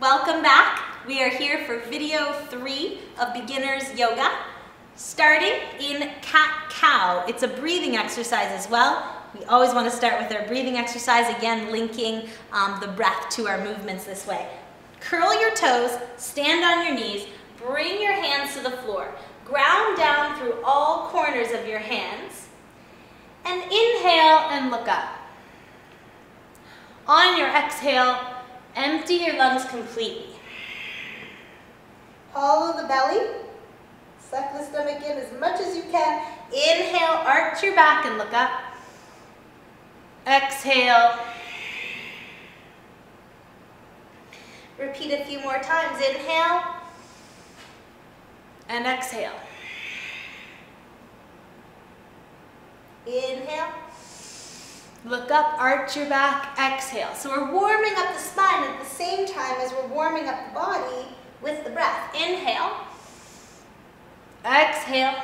Welcome back. We are here for video 3 of beginners yoga, starting in cat-cow. It's a breathing exercise as well. We always want to start with our breathing exercise, again linking the breath to our movements this way. Curl your toes, stand on your knees, bring your hands to the floor. Ground down through all corners of your hands, and inhale and look up. On your exhale, empty your lungs completely. Hollow the belly, suck the stomach in as much as you can. Inhale, arch your back and look up. Exhale. Repeat a few more times. Inhale and exhale. Inhale. Look up, arch your back, exhale. So we're warming up the spine at the same time as we're warming up the body with the breath. Inhale. Exhale.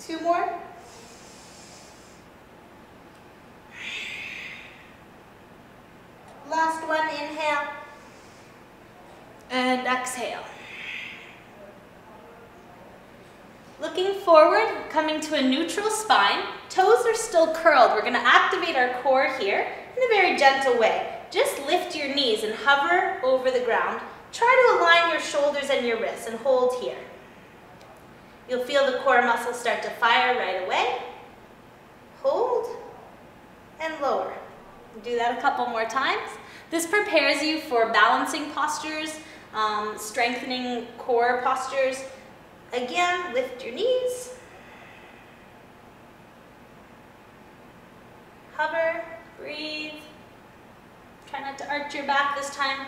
2 more. Last one, inhale. And exhale. Looking forward, coming to a neutral spine. Toes are still curled. We're going to activate our core here in a very gentle way. Just lift your knees and hover over the ground. Try to align your shoulders and your wrists and hold here. You'll feel the core muscles start to fire right away. Hold and lower. Do that a couple more times. This prepares you for balancing postures, strengthening core postures. Again, lift your knees. Hover, breathe. Try not to arch your back this time.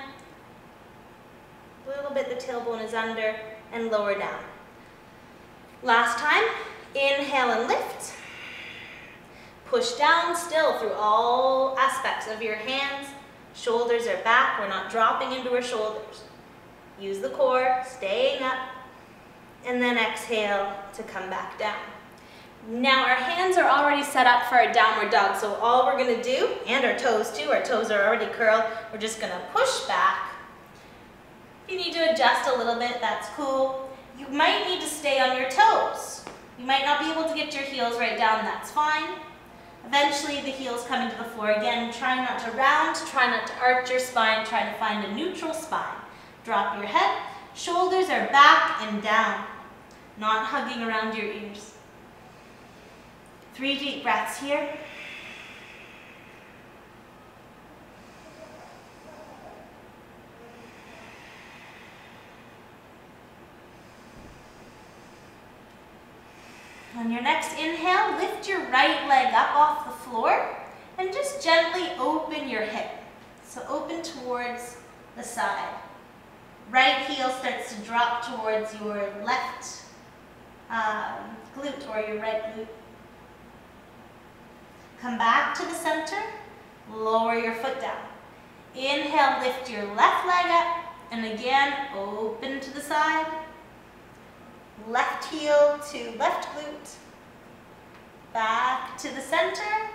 A little bit the tailbone is under, and lower down. Last time, inhale and lift. Push down still through all aspects of your hands. Shoulders are back, we're not dropping into our shoulders. Use the core, staying up, and then exhale to come back down. Now our hands are already set up for a downward dog, so all we're going to do, and our toes too, our toes are already curled, we're just going to push back. If you need to adjust a little bit, that's cool. You might need to stay on your toes. You might not be able to get your heels right down, that's fine. Eventually the heels come into the floor again. Try not to round, try not to arch your spine, try to find a neutral spine. Drop your head, shoulders are back and down, not hugging around your ears. 3 deep breaths here. On your next inhale, lift your right leg up off the floor and just gently open your hip. So open towards the side. Right heel starts to drop towards your left glute or your right glute. Come back to the center, lower your foot down. Inhale, lift your left leg up, and again, open to the side. Left heel to left glute, back to the center,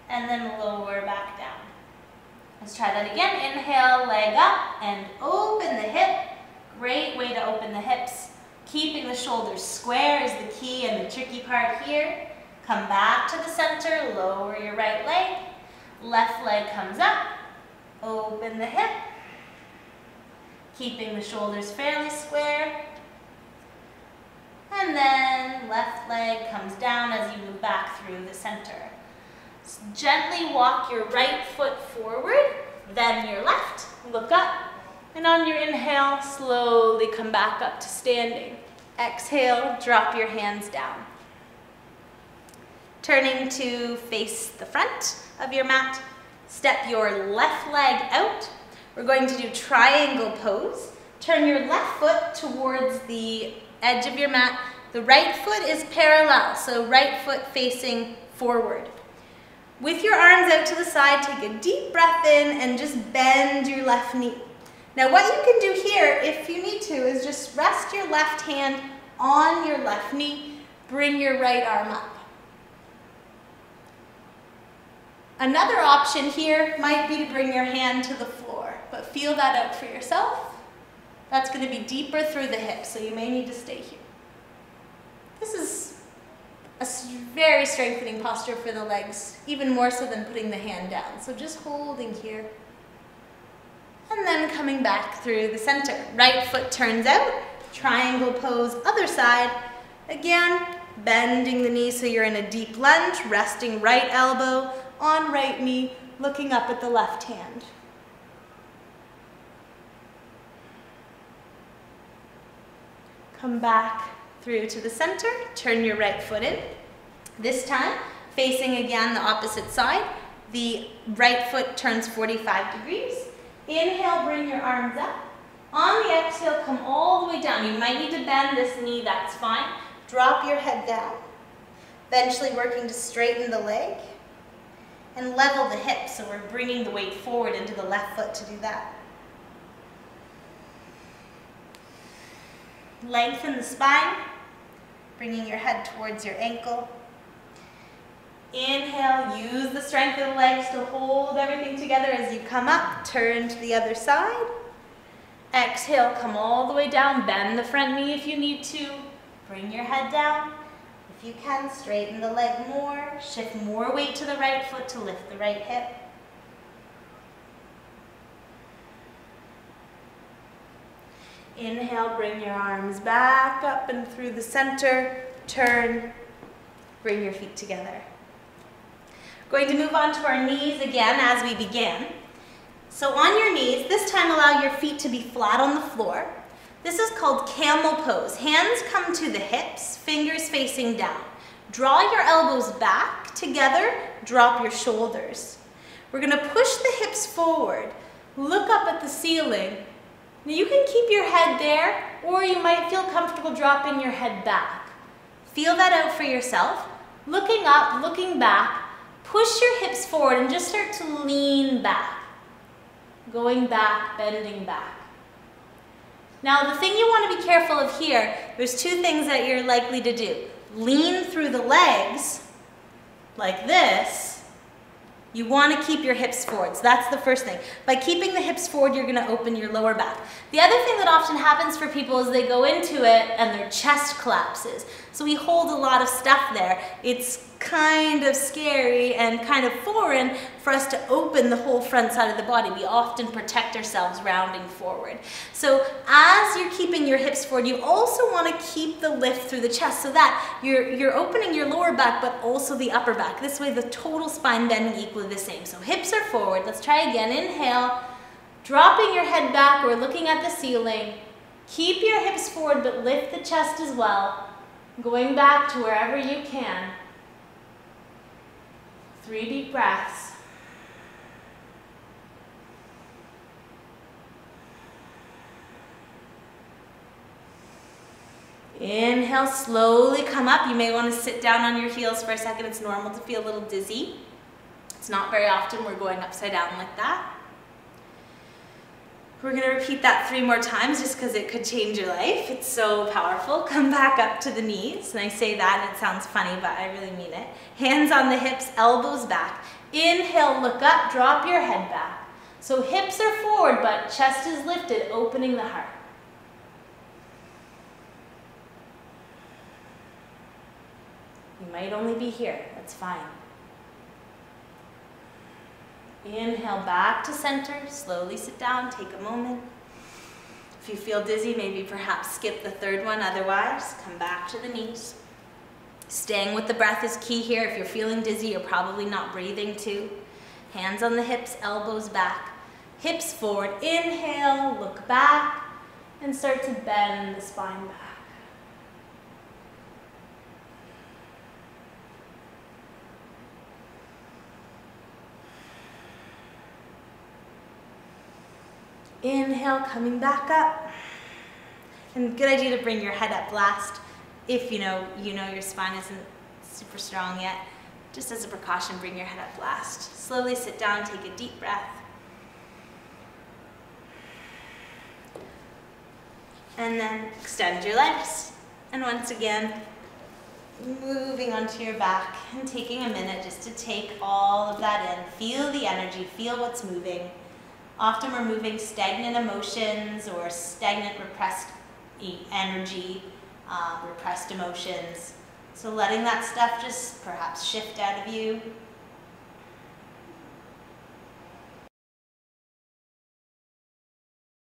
and then lower back down. Let's try that again. Inhale, leg up, and open the hip. Great way to open the hips. Keeping the shoulders square is the key and the tricky part here. Come back to the center, lower your right leg. Left leg comes up, open the hip. Keeping the shoulders fairly square. And then left leg comes down as you move back through the center. Gently walk your right foot forward, then your left. Look up, and on your inhale, slowly come back up to standing. Exhale, drop your hands down. Turning to face the front of your mat, step your left leg out. We're going to do triangle pose. Turn your left foot towards the edge of your mat. The right foot is parallel, so right foot facing forward. With your arms out to the side, take a deep breath in and just bend your left knee. Now what you can do here, if you need to, is just rest your left hand on your left knee, bring your right arm up. Another option here might be to bring your hand to the floor, but feel that out for yourself. That's going to be deeper through the hips, so you may need to stay here. This is a very strengthening posture for the legs, even more so than putting the hand down. So just holding here. And then coming back through the center. Right foot turns out, triangle pose, other side. Again, bending the knee so you're in a deep lunge, resting right elbow on right knee, looking up at the left hand. Come back through to the center, turn your right foot in. This time, facing again the opposite side, the right foot turns 45 degrees. Inhale, bring your arms up. On the exhale, come all the way down. You might need to bend this knee, that's fine. Drop your head down. Eventually working to straighten the leg and level the hips, so we're bringing the weight forward into the left foot to do that. Lengthen the spine, bringing your head towards your ankle. Inhale, use the strength of the legs to hold everything together as you come up, turn to the other side. Exhale, come all the way down, bend the front knee if you need to. Bring your head down. If you can, straighten the leg more, shift more weight to the right foot to lift the right hip. Inhale, bring your arms back up and through the center, turn, bring your feet together. Going to move on to our knees again as we begin. So on your knees, this time allow your feet to be flat on the floor. This is called camel pose. Hands come to the hips, fingers facing down. Draw your elbows back together, drop your shoulders. We're going to push the hips forward, look up at the ceiling. Now you can keep your head there, or you might feel comfortable dropping your head back. Feel that out for yourself. Looking up, looking back, push your hips forward and just start to lean back. Going back, bending back. Now the thing you want to be careful of here, there's two things that you're likely to do. Lean through the legs, like this. You want to keep your hips forward, so that's the first thing. By keeping the hips forward, you're going to open your lower back. The other thing that often happens for people is they go into it and their chest collapses. So we hold a lot of stuff there. It's kind of scary and kind of foreign for us to open the whole front side of the body. We often protect ourselves rounding forward. So as you're keeping your hips forward, you also want to keep the lift through the chest so that you're opening your lower back but also the upper back. This way the total spine bending equally the same. So hips are forward. Let's try again. Inhale, dropping your head back or looking at the ceiling. Keep your hips forward but lift the chest as well. Going back to wherever you can. 3 deep breaths. Inhale, slowly come up. You may want to sit down on your heels for a second. It's normal to feel a little dizzy. It's not very often we're going upside down like that. We're going to repeat that 3 more times just because it could change your life. It's so powerful. Come back up to the knees. And I say that and it sounds funny, but I really mean it. Hands on the hips, elbows back. Inhale, look up, drop your head back. So hips are forward, but chest is lifted, opening the heart. You might only be here. That's fine. Inhale back to center, slowly sit down, take a moment. If you feel dizzy, maybe perhaps skip the 3rd one, otherwise come back to the knees. Staying with the breath is key here. If you're feeling dizzy, you're probably not breathing too. Hands on the hips, elbows back, hips forward. Inhale, look back, and start to bend the spine back. Inhale, coming back up. And good idea to bring your head up last if you know your spine isn't super strong yet. Just as a precaution, bring your head up last. Slowly sit down, take a deep breath. And then extend your legs. And once again, moving onto your back and taking a minute just to take all of that in. Feel the energy, feel what's moving. Often we're moving stagnant emotions or stagnant repressed energy, repressed emotions. So letting that stuff just perhaps shift out of you.